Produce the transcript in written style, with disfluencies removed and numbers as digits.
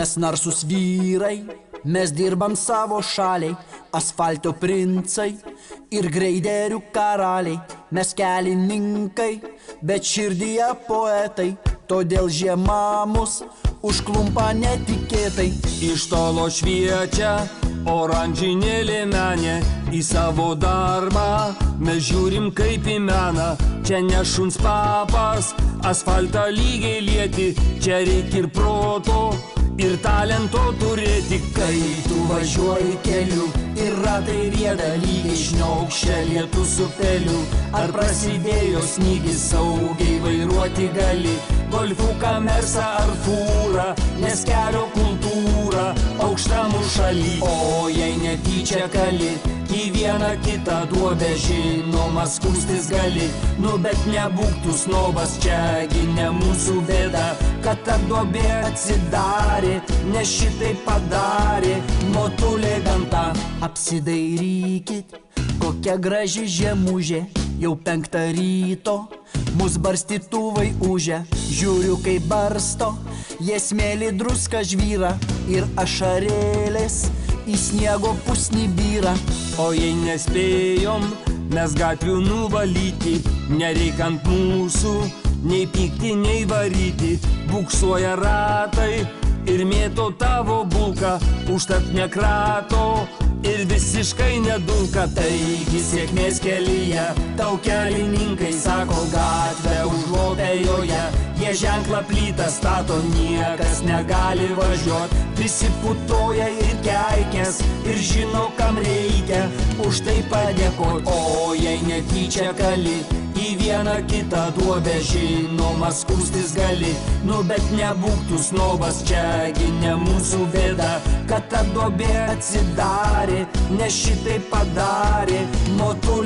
Mes narsus vyrai, mes dirbam savo šaliai, asfalto princai ir greiderių karaliai. Mes kelininkai, bet širdyje poetai, todėl žiema mus užklumpa netikėtai. Iš tolo šviečia oranžinė liemenė, į savo darbą mes žiūrim kaip į meną. Čia ne šuns papas, asfaltą lygiai lieti, čia reikia ir proto, ir talento turėti. Kai tu važiuoji keliu ir ratai rieda lygiai šniokščia lietus upeliu, ar prasidėjo snygis, saugiai vairuoti gali golfuką, mersą ar fūrą, nes kelio kultūra aukštam užšaly. O jei netyčia kali į vieną kitą duobę, žinoma skųstis gali, nu bet nebūk tu snobas, čiagi ne mūsų bėda, kad ta duobė atsidarė, nes šitai padarė motulė gamta. Apsidairykit, kokia graži žiemužė, jau 5 ryto mus barstytuvai užia. Žiūriu kaip barsto, jie smėlį druską žvyra ir ašarėlės į sniego pusnį byra. O jei nespėjom mes gatvių nuvalyti, nereik ant mūsų nei pykti, nei varyti. Buksuoja ratai ir mėto tavo bulką, užtat nekrato ir visiškai nedulka. Taigi sėkmės kelyje tau kelininkai sako, gatvę užlopę joje, jie ženklą plytą stato, niekas negali važiuot. Prisiputoja ir keikės ir žino kam reikia už tai padėkot. O jei netyčia kali į vieną kitą duobę, žinoma skųstis gali, nu bet nebūk tu snobas, čiagi ne mūsų bėda, kad ta duobė atsidarė, nes šitai padarė motulė